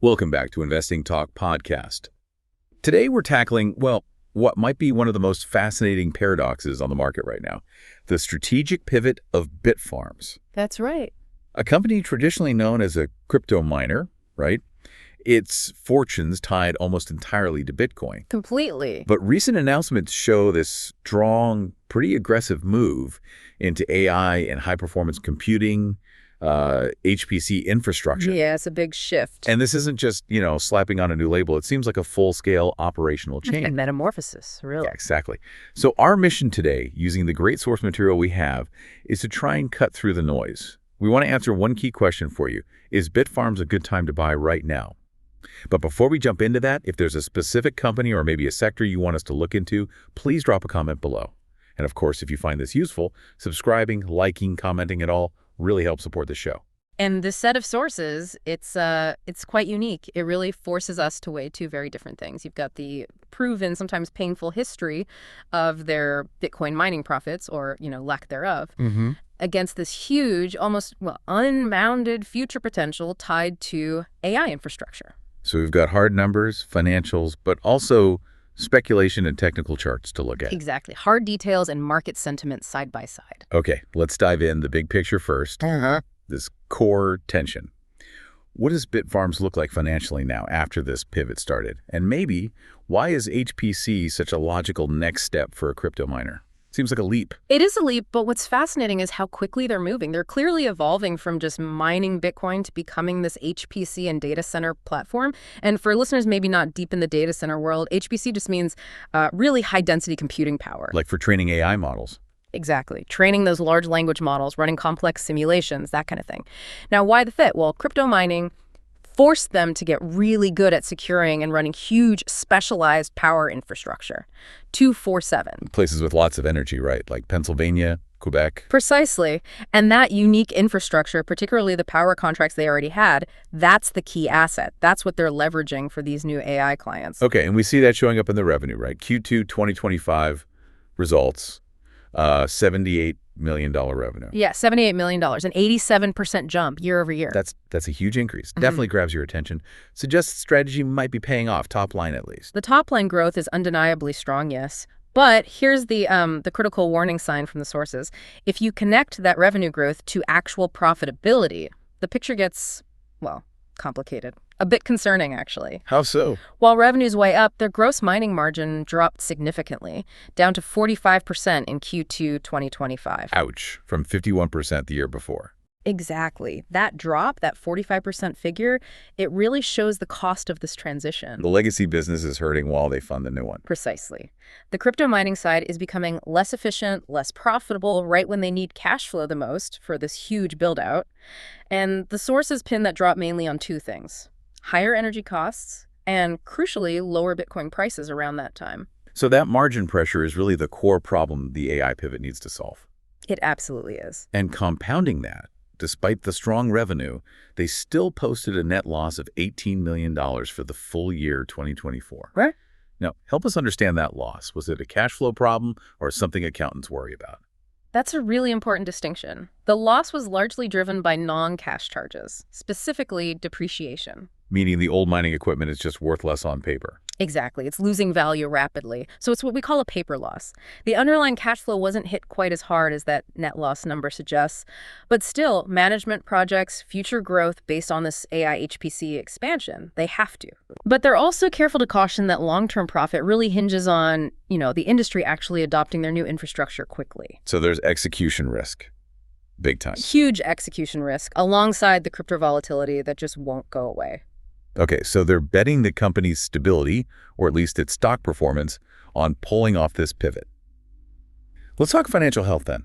Welcome back to Investing Talk Podcast. Today we're tackling, well, what might be one of the most fascinating paradoxes on the market right now, the strategic pivot of Bitfarms. That's right. A company traditionally known as a crypto miner, right? Its fortunes tied almost entirely to Bitcoin. Completely. But recent announcements show this strong, pretty aggressive move into AI and high-performance computing, HPC infrastructure. Yeah, it's a big shift. And this isn't just, slapping on a new label. It seems like a full-scale operational change. And metamorphosis, really. Yeah, exactly. So our mission today, using the great source material we have, is to try and cut through the noise. We want to answer one key question for you. Is Bitfarms a good time to buy right now? But before we jump into that, if there's a specific company or maybe a sector you want us to look into, please drop a comment below. And of course, if you find this useful, subscribing, liking, commenting at all really helps support the show. And this set of sources, it's quite unique. It really forces us to weigh two very different things. You've got the proven, sometimes painful history of their Bitcoin mining profits, or lack thereof, against this huge, almost unbounded future potential tied to AI infrastructure. So we've got hard numbers, financials, but also speculation and technical charts to look at. Exactly. Hard details and market sentiment side by side. Okay, let's dive in. The big picture first. This core tension. What does Bitfarms look like financially now after this pivot started? And maybe, why is HPC such a logical next step for a crypto miner? Seems like a leap. It is a leap, but what's fascinating is how quickly they're moving. They're clearly evolving from just mining Bitcoin to becoming this HPC and data center platform. And for listeners maybe not deep in the data center world, HPC just means really high-density computing power. Like for training AI models. Exactly. Training those large language models, running complex simulations, that kind of thing. Now, why the fit? Well, crypto mining forced them to get really good at securing and running huge specialized power infrastructure 24/7. Places with lots of energy, right? Like Pennsylvania, Quebec. Precisely. And that unique infrastructure, particularly the power contracts they already had, that's the key asset. That's what they're leveraging for these new AI clients. Okay, and we see that showing up in the revenue, right? Q2 2025 results, $78 million revenue. Yeah, $78 million, an 87% jump year over year. That's a huge increase. Definitely grabs your attention. Suggests strategy might be paying off, top line at least. The top line growth is undeniably strong, yes. But here's the critical warning sign from the sources. If you connect that revenue growth to actual profitability, the picture gets, complicated. A bit concerning, actually. How so? While revenue's way up, their gross mining margin dropped significantly, down to 45% in Q2 2025. Ouch, from 51% the year before. Exactly. That drop, that 45% figure, it really shows the cost of this transition. The legacy business is hurting while they fund the new one. Precisely. The crypto mining side is becoming less efficient, less profitable, right when they need cash flow the most for this huge build-out. And the sources pin that drop mainly on two things: higher energy costs and, crucially, lower Bitcoin prices around that time. So that margin pressure is really the core problem the AI pivot needs to solve. It absolutely is. And compounding that, despite the strong revenue, they still posted a net loss of $18 million for the full year 2024. Right. Now, help us understand that loss. Was it a cash flow problem or something accountants worry about? That's a really important distinction. The loss was largely driven by non-cash charges, specifically depreciation. Meaning the old mining equipment is just worth less on paper. Exactly. It's losing value rapidly. So it's what we call a paper loss. The underlying cash flow wasn't hit quite as hard as that net loss number suggests. But still, management projects, future growth based on this AI HPC expansion, they have to. But they're also careful to caution that long-term profit really hinges on, the industry actually adopting their new infrastructure quickly. So there's execution risk. Big time. Huge execution risk alongside the crypto volatility that just won't go away. Okay, so they're betting the company's stability, or at least its stock performance, on pulling off this pivot. Let's talk financial health then.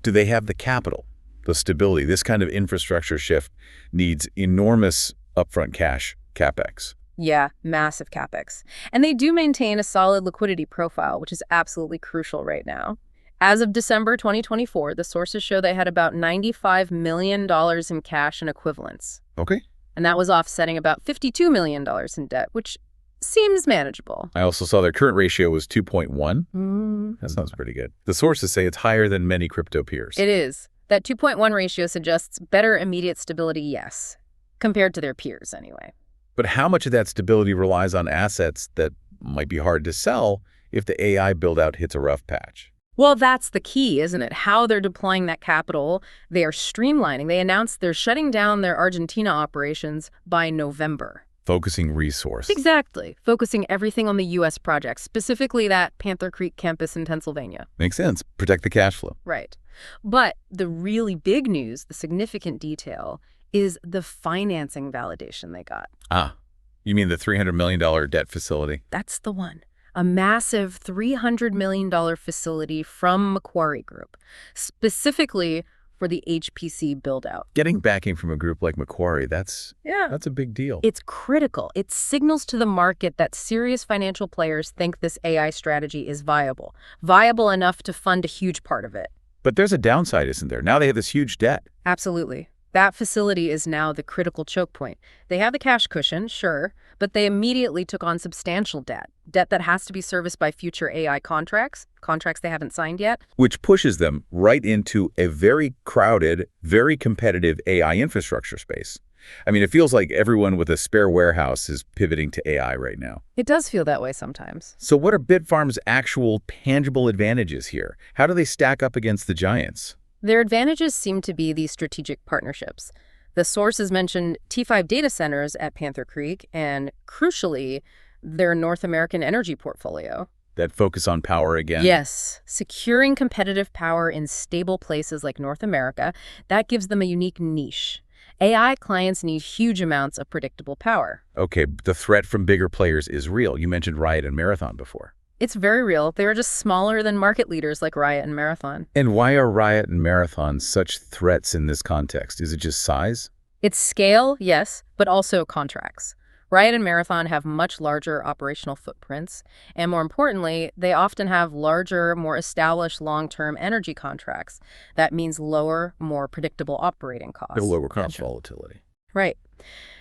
Do they have the capital, the stability? This kind of infrastructure shift needs enormous upfront cash, CapEx. Yeah, massive CapEx. And they do maintain a solid liquidity profile, which is absolutely crucial right now. As of December 2024, the sources show they had about $95 million in cash and equivalents. Okay. And that was offsetting about $52 million in debt, which seems manageable. I also saw their current ratio was 2.1. That sounds pretty good. The sources say it's higher than many crypto peers. It is. That 2.1 ratio suggests better immediate stability, yes, compared to their peers anyway. But how much of that stability relies on assets that might be hard to sell if the AI build-out hits a rough patch? Well, that's the key, isn't it? How they're deploying that capital. They are streamlining. They announced they're shutting down their Argentina operations by November. Focusing resource. Exactly. Focusing everything on the U.S. projects, specifically that Panther Creek campus in Pennsylvania. Makes sense. Protect the cash flow. Right. But the really big news, the significant detail, is the financing validation they got. Ah, you mean the $300 million debt facility? That's the one. A massive $300 million facility from Macquarie Group, specifically for the HPC build-out. Getting backing from a group like Macquarie, that's a big deal. It's critical. It signals to the market that serious financial players think this AI strategy is viable enough to fund a huge part of it. But there's a downside, isn't there? Now they have this huge debt. Absolutely. That facility is now the critical choke point. They have the cash cushion, sure, but they immediately took on substantial debt that has to be serviced by future AI contracts they haven't signed yet. Which pushes them right into a very crowded, very competitive AI infrastructure space. I mean, it feels like everyone with a spare warehouse is pivoting to AI right now. It does feel that way sometimes. So what are Bitfarms' actual tangible advantages here? How do they stack up against the giants? Their advantages seem to be these strategic partnerships. The sources mentioned T5 data centers at Panther Creek and, crucially, their North American energy portfolio. That focus on power again? Yes. Securing competitive power in stable places like North America, that gives them a unique niche. AI clients need huge amounts of predictable power. Okay, the threat from bigger players is real. You mentioned Riot and Marathon before. It's very real. They are just smaller than market leaders like Riot and Marathon. And why are Riot and Marathon such threats in this context? Is it just size? It's scale, yes, but also contracts. Riot and Marathon have much larger operational footprints, and more importantly, they often have larger, more established long-term energy contracts. That means lower, more predictable operating costs. Lower cost volatility. Right.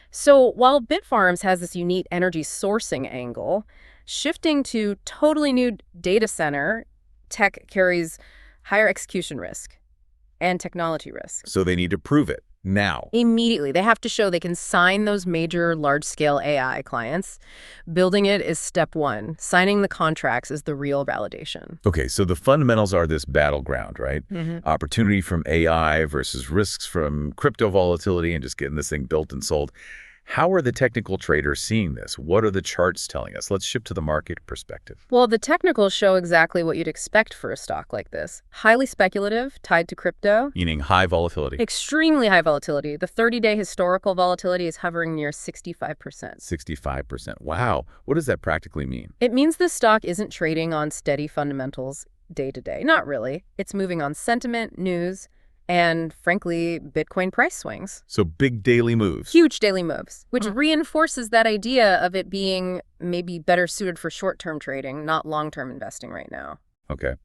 So while Bitfarms has this unique energy sourcing angle, shifting to totally new data center tech carries higher execution risk and technology risk. So they need to prove it now. Immediately. They have to show they can sign those major large-scale AI clients. Building it is step one. Signing the contracts is the real validation. Okay, so the fundamentals are this battleground, right? Mm-hmm. Opportunity from AI versus risks from crypto volatility and just getting this thing built and sold. How are the technical traders seeing this? What are the charts telling us? Let's shift to the market perspective. Well, the technicals show exactly what you'd expect for a stock like this. Highly speculative, tied to crypto. Meaning high volatility. Extremely high volatility. The 30-day historical volatility is hovering near 65%. 65%. Wow. What does that practically mean? It means this stock isn't trading on steady fundamentals day to day. Not really. It's moving on sentiment, news, and, frankly, Bitcoin price swings. So big daily moves. Huge daily moves, which reinforces that idea of it being maybe better suited for short-term trading, not long-term investing right now. Okay.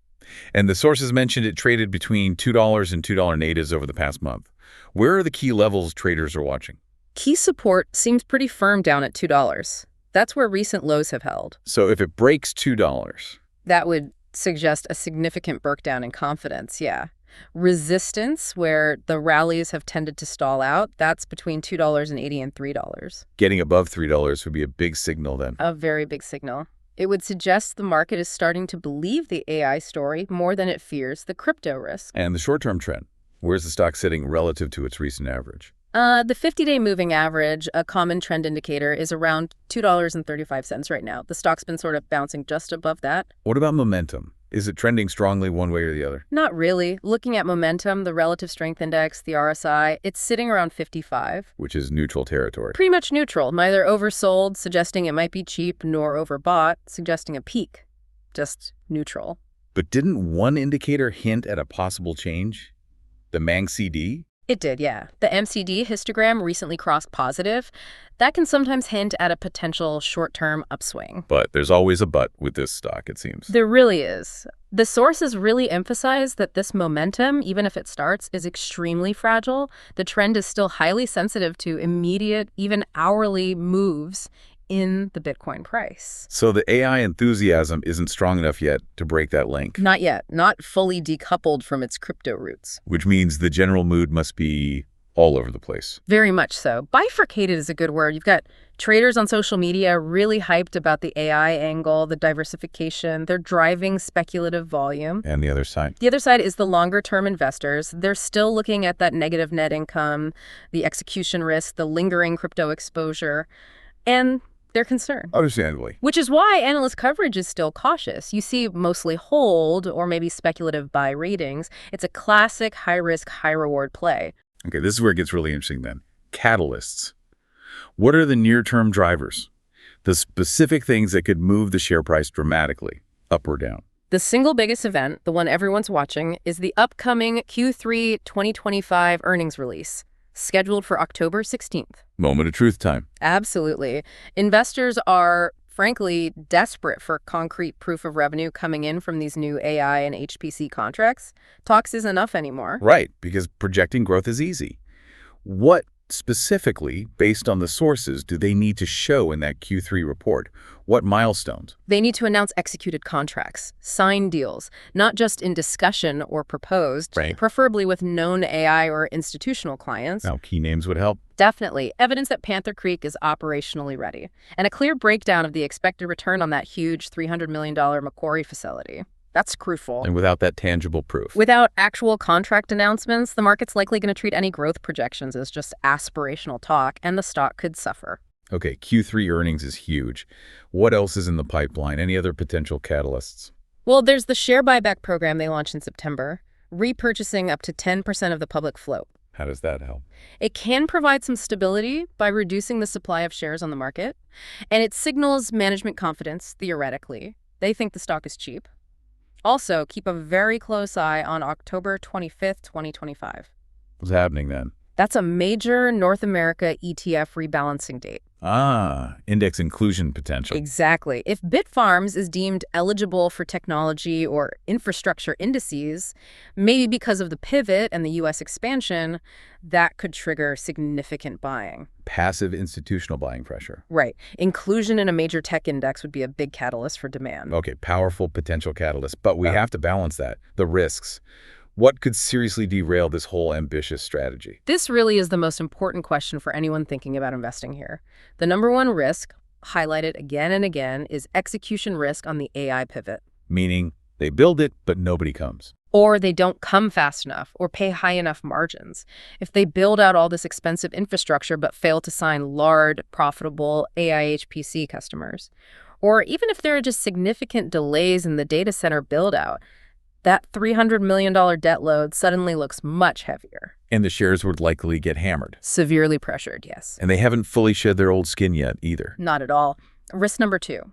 And the sources mentioned it traded between $2 and $2.08 over the past month. Where are the key levels traders are watching? Key support seems pretty firm down at $2. That's where recent lows have held. So if it breaks $2... That would suggest a significant breakdown in confidence, yeah. Resistance, where the rallies have tended to stall out, that's between $2.80 and $3. Getting above $3 would be a big signal then. A very big signal. It would suggest the market is starting to believe the AI story more than it fears the crypto risk. And the short-term trend, where's the stock sitting relative to its recent average? The 50-day moving average, a common trend indicator, is around $2.35 right now. The stock's been sort of bouncing just above that. What about momentum? Is it trending strongly one way or the other? Not really. Looking at momentum, the relative strength index, the RSI, it's sitting around 55. Which is neutral territory. Pretty much neutral. Neither oversold, suggesting it might be cheap, nor overbought, suggesting a peak. Just neutral. But didn't one indicator hint at a possible change? The MACD? It did, yeah. The MCD histogram recently crossed positive. That can sometimes hint at a potential short-term upswing. But there's always a but with this stock, it seems. There really is. The sources really emphasize that this momentum, even if it starts, is extremely fragile. The trend is still highly sensitive to immediate, even hourly moves in the Bitcoin price. So the AI enthusiasm isn't strong enough yet to break that link? Not yet. Not fully decoupled from its crypto roots. Which means the general mood must be all over the place. Very much so. Bifurcated is a good word. You've got traders on social media really hyped about the AI angle, the diversification. They're driving speculative volume. And the other side? The other side is the longer-term investors. They're still looking at that negative net income, the execution risk, the lingering crypto exposure, and they're concerned. Understandably. Which is why analyst coverage is still cautious. You see mostly hold or maybe speculative buy ratings. It's a classic high-risk, high-reward play. Okay, this is where it gets really interesting then. Catalysts. What are the near-term drivers? The specific things that could move the share price dramatically, up or down? The single biggest event, the one everyone's watching, is the upcoming Q3 2025 earnings release, scheduled for October 16th. Moment of truth time. Absolutely. Investors are, frankly, desperate for concrete proof of revenue coming in from these new AI and HPC contracts. Talks isn't enough anymore. Right, because projecting growth is easy. What specifically, based on the sources, do they need to show in that Q3 report? What milestones? They need to announce executed contracts, signed deals, not just in discussion or proposed, Right. preferably with known AI or institutional clients. Now, key names would help. Definitely. Evidence that Panther Creek is operationally ready. And a clear breakdown of the expected return on that huge $300 million Macquarie facility. That's crucial. And without that tangible proof. Without actual contract announcements, the market's likely going to treat any growth projections as just aspirational talk, and the stock could suffer. Okay, Q3 earnings is huge. What else is in the pipeline? Any other potential catalysts? Well, there's the share buyback program they launched in September, repurchasing up to 10% of the public float. How does that help? It can provide some stability by reducing the supply of shares on the market, and it signals management confidence, theoretically. They think the stock is cheap. Also, keep a very close eye on October 25th, 2025. What's happening then? That's a major North America ETF rebalancing date. Ah, index inclusion potential. Exactly. If Bitfarms is deemed eligible for technology or infrastructure indices, maybe because of the pivot and the U.S. expansion, that could trigger significant buying. Passive institutional buying pressure. Right. Inclusion in a major tech index would be a big catalyst for demand. Okay, powerful potential catalyst. But we have to balance that. The risks. What could seriously derail this whole ambitious strategy? This really is the most important question for anyone thinking about investing here. The number one risk, highlighted again and again, is execution risk on the AI pivot. Meaning they build it, but nobody comes. Or they don't come fast enough or pay high enough margins. If they build out all this expensive infrastructure but fail to sign large, profitable AI HPC customers, or even if there are just significant delays in the data center build-out, that $300 million debt load suddenly looks much heavier. And the shares would likely get hammered. Severely pressured, yes. And they haven't fully shed their old skin yet either. Not at all. Risk number two.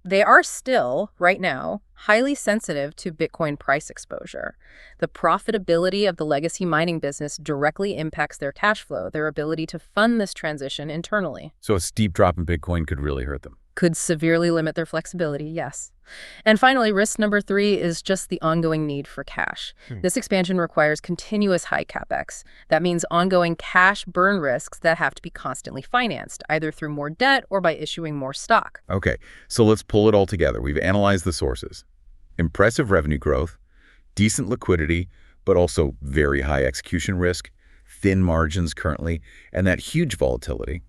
They are still, right now, highly sensitive to Bitcoin price exposure. The profitability of the legacy mining business directly impacts their cash flow, their ability to fund this transition internally. So a steep drop in Bitcoin could really hurt them. Could severely limit their flexibility, yes. And finally, risk number three is just the ongoing need for cash. This expansion requires continuous high capex. That means ongoing cash burn risks that have to be constantly financed, either through more debt or by issuing more stock. Okay, so let's pull it all together. We've analyzed the sources. Impressive revenue growth, decent liquidity, but also very high execution risk, thin margins currently, and that huge volatility.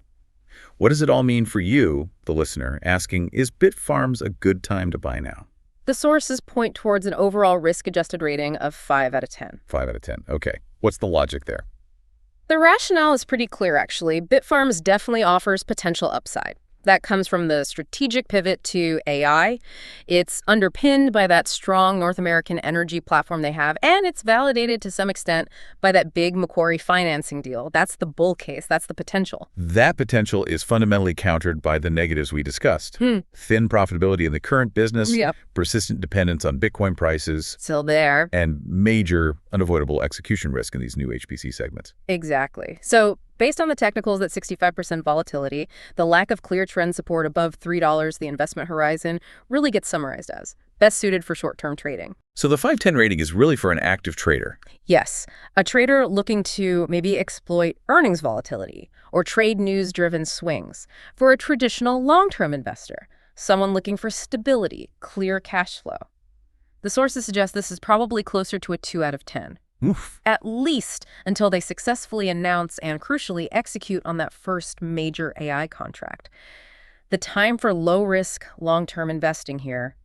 What does it all mean for you, the listener, asking, is Bitfarms a good time to buy now? The sources point towards an overall risk-adjusted rating of 5 out of 10. 5 out of 10. Okay. What's the logic there? The rationale is pretty clear, actually. Bitfarms definitely offers potential upside. That comes from the strategic pivot to AI. It's underpinned by that strong North American energy platform they have, and it's validated to some extent by that big Macquarie financing deal. That's the bull case. That's the potential. That potential is fundamentally countered by the negatives we discussed. Thin profitability in the current business, persistent dependence on Bitcoin prices, Still there. and major unavoidable execution risk in these new HPC segments. Exactly. So based on the technicals at 65% volatility, the lack of clear trend support above $3, the investment horizon, really gets summarized as best suited for short-term trading. So the 5-10 rating is really for an active trader. Yes, a trader looking to maybe exploit earnings volatility or trade news-driven swings. For a traditional long-term investor, someone looking for stability, clear cash flow. The sources suggest this is probably closer to a 2 out of 10. Oof. At least until they successfully announce and, crucially, execute on that first major AI contract. The time for low-risk, long-term investing here,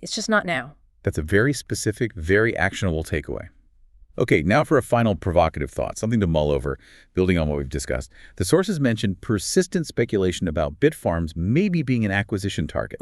it's just not now. That's a very specific, very actionable takeaway. Okay, now for a final provocative thought, something to mull over, building on what we've discussed. The sources mentioned persistent speculation about Bitfarms maybe being an acquisition target.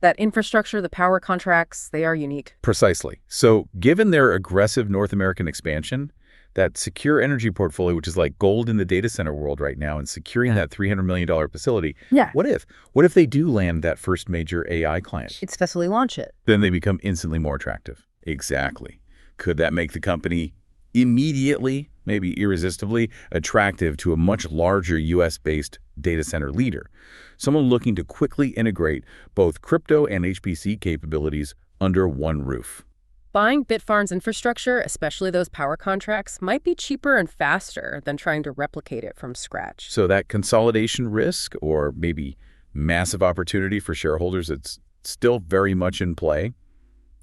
That infrastructure, the power contracts, they are unique. Precisely. So given their aggressive North American expansion, that secure energy portfolio, which is like gold in the data center world right now, and securing that $300 million facility, what if they do land that first major AI client? Successfully launch it. Then they become instantly more attractive. Exactly. Could that make the company immediately, maybe irresistibly, attractive to a much larger U.S.-based data center leader? Someone looking to quickly integrate both crypto and HPC capabilities under one roof. Buying Bitfarms infrastructure, especially those power contracts, might be cheaper and faster than trying to replicate it from scratch. So that consolidation risk, or maybe massive opportunity for shareholders that's still very much in play,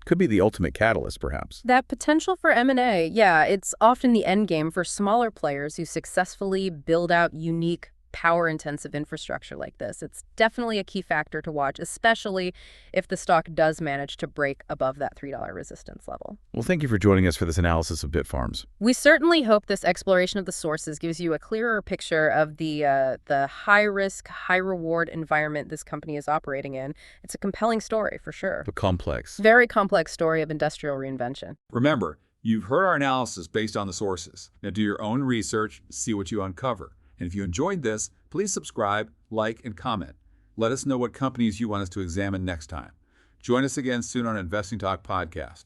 could be the ultimate catalyst, perhaps. That potential for M&A, yeah, it's often the end game for smaller players who successfully build out unique, power-intensive infrastructure like this. It's definitely a key factor to watch, especially if the stock does manage to break above that $3 resistance level. Well, thank you for joining us for this analysis of Bitfarms. We certainly hope this exploration of the sources gives you a clearer picture of the high-risk, high-reward environment this company is operating in. It's a compelling story, for sure. But complex. Very complex story of industrial reinvention. Remember, you've heard our analysis based on the sources. Now do your own research, see what you uncover. And if you enjoyed this, please subscribe, like, and comment. Let us know what companies you want us to examine next time. Join us again soon on Investing Talk Podcast.